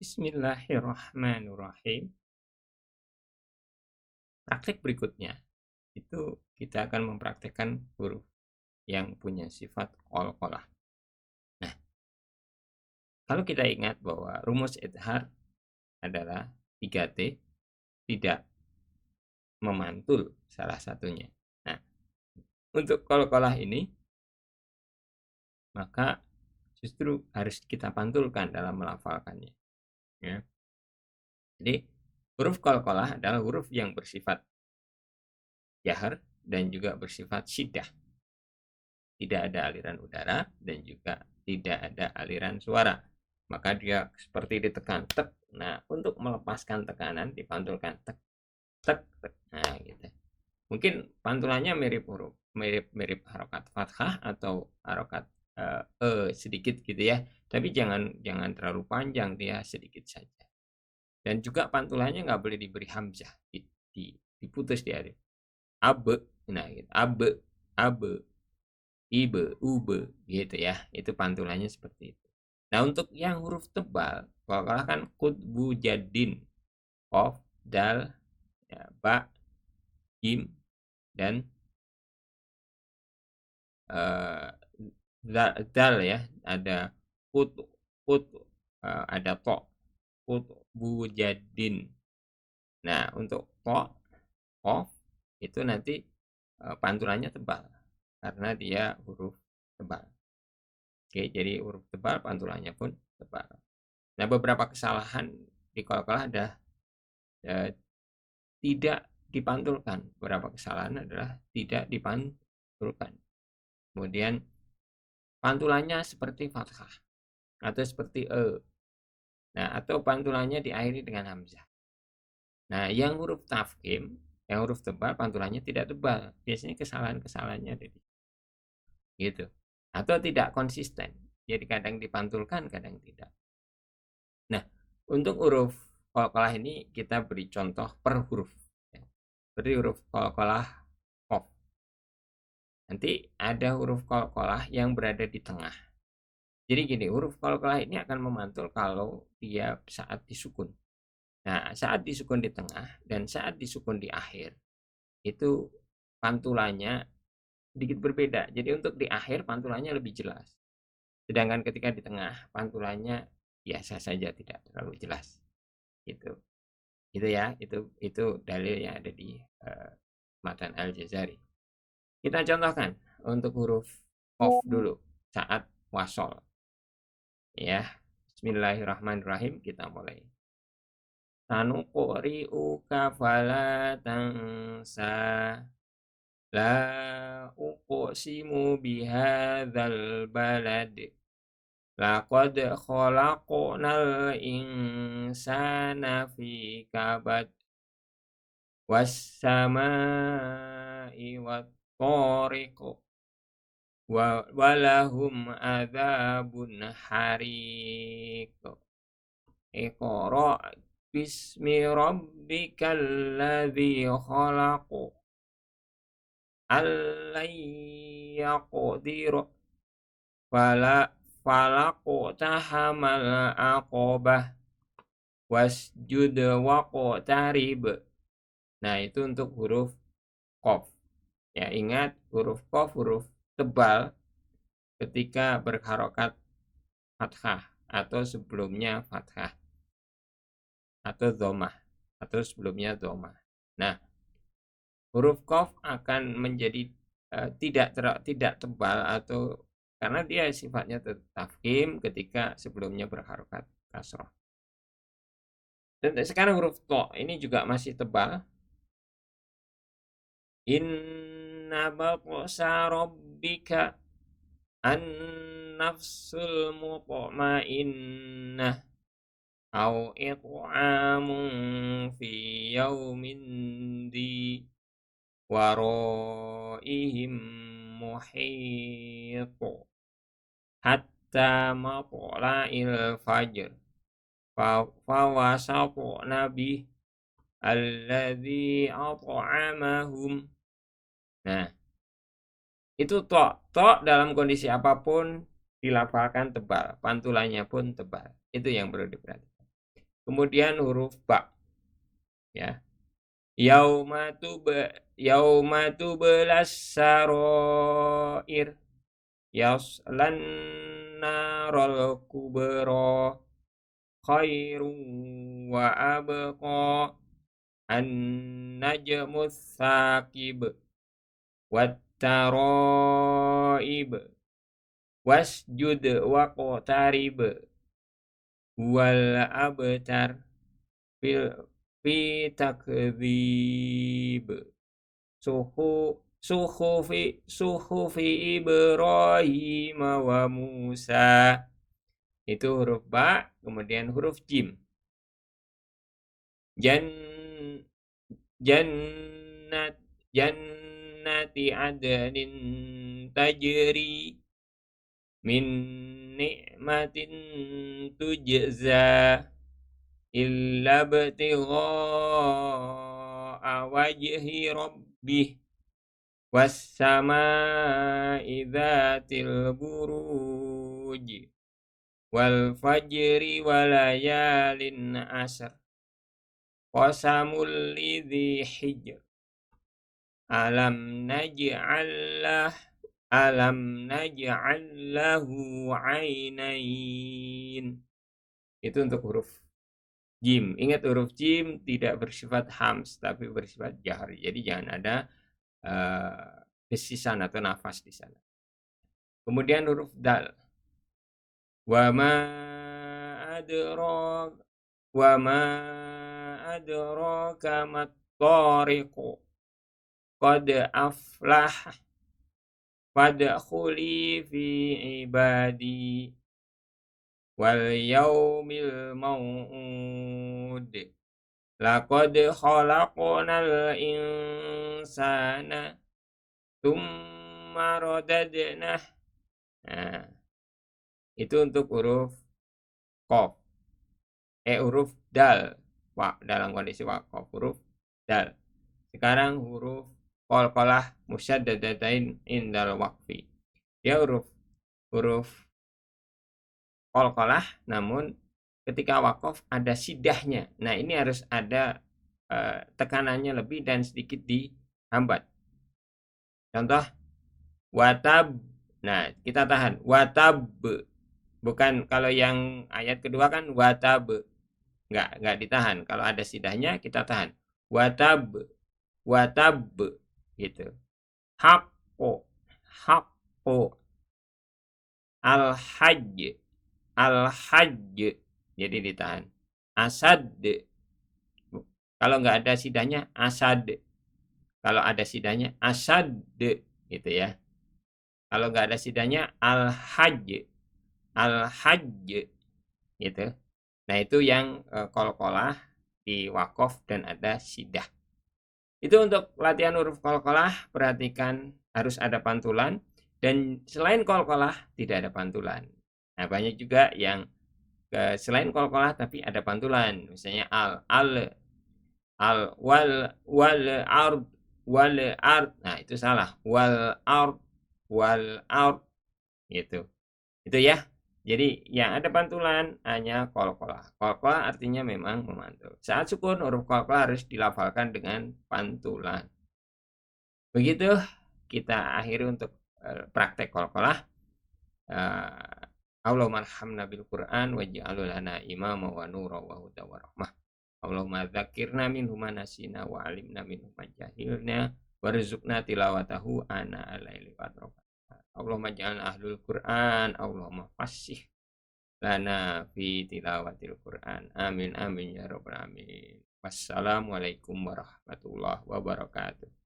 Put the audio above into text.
Bismillahirrahmanirrahim. Praktek berikutnya itu kita akan mempraktekkan huruf yang punya sifat qalqalah. Nah, kalau kita ingat bahwa rumus idhar adalah 3T, tidak memantul salah satunya. Nah, untuk qalqalah ini maka justru harus kita pantulkan dalam melafalkannya, ya. Jadi huruf qalqalah adalah huruf yang bersifat jahar dan juga bersifat syiddah. Tidak ada aliran udara dan juga tidak ada aliran suara. Maka dia seperti ditekan tek. Nah, untuk melepaskan tekanan dipantulkan tek tek tek. Nah, gitu. Mungkin pantulannya mirip harokat fathah atau harokat sedikit gitu ya. Tapi jangan terlalu panjang, dia sedikit saja. Dan juga pantulannya nggak boleh diberi hamzah, diputus di alif. Abe, nah gitu. Abe, ibe, ube, gitu ya. Itu pantulannya seperti itu. Nah, untuk yang huruf tebal, kalau kan kutbu jadin, qaf, dal, ya, ba, jim, dan dal ya. Ada kut, ada to, kutbu jadin. Nah, untuk to, qaf, itu nanti pantulannya tebal karena dia huruf tebal. Oke, jadi huruf tebal pantulannya pun tebal. Nah, beberapa kesalahan di qalqalah ada tidak dipantulkan. Beberapa kesalahan adalah tidak dipantulkan. Kemudian pantulannya seperti fathah atau seperti Nah, atau pantulannya diakhiri dengan hamzah. Nah, yang huruf tafkhim, yang huruf tebal pantulannya tidak tebal. Biasanya kesalahan-kesalahannya ada gitu. Atau tidak konsisten. Jadi kadang dipantulkan, kadang tidak. Nah, untuk huruf qalqalah ini kita beri contoh per huruf. Seperti huruf qalqalah qaf. Nanti ada huruf qalqalah yang berada di tengah. Jadi gini, huruf qalqalah ini akan memantul kalau dia saat disukun. Nah, saat disukun di tengah dan saat disukun di akhir, itu pantulannya sedikit berbeda. Jadi untuk di akhir pantulannya lebih jelas. Sedangkan ketika di tengah pantulannya biasa saja, tidak terlalu jelas. Gitu. Itu ya, itu dalil yang ada di Matan Al-Jazari. Kita contohkan untuk huruf qaf dulu saat wasol. Ya, bismillahirrahmanirrahim, kita mulai. Sanuqri'uka fala tansa la uqsimu bihadzal balad laqad khalaqnal insana fi kabad was-samaa'i wat-thariq walahum adzabun hariq. Iqra bismi rabbikal ladzi khalaq allan yaqdir falaqtahamal aqabah wasjud waqtarib. Nah, itu untuk huruf qaf. Ya, ingat huruf qaf huruf tebal ketika berharokat fathah atau sebelumnya fathah atau dhammah atau sebelumnya dhammah. Nah, huruf qaf akan menjadi tidak tebal atau karena dia sifatnya tafkhim ketika sebelumnya berharokat kasrah. Dan sekarang huruf to ini juga masih tebal. Inna baqsa rabbika an-nafsul mutmainnah au it'amun fi yaumin di waraihim muhitu hatta matla'il fajr fawasatu nabi alladzi at'amahum. Nah, itu to dalam kondisi apapun dilafalkan tebal, pantulannya pun tebal. Itu yang perlu diperhatikan. Kemudian huruf ba, ya. Yauma tubelas saroir yaslan narol kubro khairun wa abqa an najmus saqib wattaraib wasjud waqtarib wal abtar fil fi takdzib suhufi Ibrahim wa Musa. Itu huruf ba, kemudian huruf jim. Jannati adnin tajri min ni'matin tujza illa btigha'a wajhi rabbih was-samaa'i dzatil buruj wal fajri wa layalin ashr qasamul lidzi hijr alam naj'al lahu 'ainain. Itu untuk huruf jim. Ingat, huruf jim tidak bersifat hams tapi bersifat jahri. Jadi jangan ada desisan atau nafas di sana. Kemudian huruf dal. Wa ma adraka mat-tariqu qad aflah fadkhuli fi ibadi wal yaumil mau'ud laqad khalaqnal insana tsumma radadnah. Nah, itu untuk huruf qaf. Huruf dal. Dalam kondisi waqaf, huruf dal. Sekarang huruf qalqalah musyaddadatain indal waqfi. Dia huruf qalqalah, namun ketika waqaf ada sidahnya. Nah, ini harus ada tekanannya lebih dan sedikit dihambat. Contoh watab. Nah, kita tahan watab. Bukan kalau yang ayat kedua kan watab. Enggak ditahan. Kalau ada sidahnya kita tahan. Watab gitu. Haqqo al-hajj jadi ditahan. Asad, kalau enggak ada sidahnya asad. Kalau ada sidahnya asad gitu ya. Kalau enggak ada sidahnya al-hajj gitu. Nah, itu yang qalqalah di waqaf dan ada sidah. Itu untuk latihan huruf qalqalah. Perhatikan harus ada pantulan, dan selain qalqalah tidak ada pantulan. Nah, banyak juga yang selain qalqalah tapi ada pantulan. Misalnya al wal ard. Nah, itu salah. Wal ard gitu. Itu ya. Jadi yang ada pantulan hanya qalqalah. Qalqalah artinya memang memantul. Saat sukun, huruf qalqalah harus dilafalkan dengan pantulan. Begitu kita akhiri untuk praktek qalqalah. Allahumma arhamna bil Qur'an waj'alhu lana imama wa nura wa huda wa rahmah. Allahumma dzakirna minhu ma nasina wa 'allimna minhu ma jahilna warzuqna tilawatahu ana al-laili wa atrafa. Allahumma ja'alna ahlul Qur'an, Allahumma fassih lana fi tilawatil Qur'an. Amin amin ya rabbal alamin. Wassalamualaikum warahmatullahi wabarakatuh.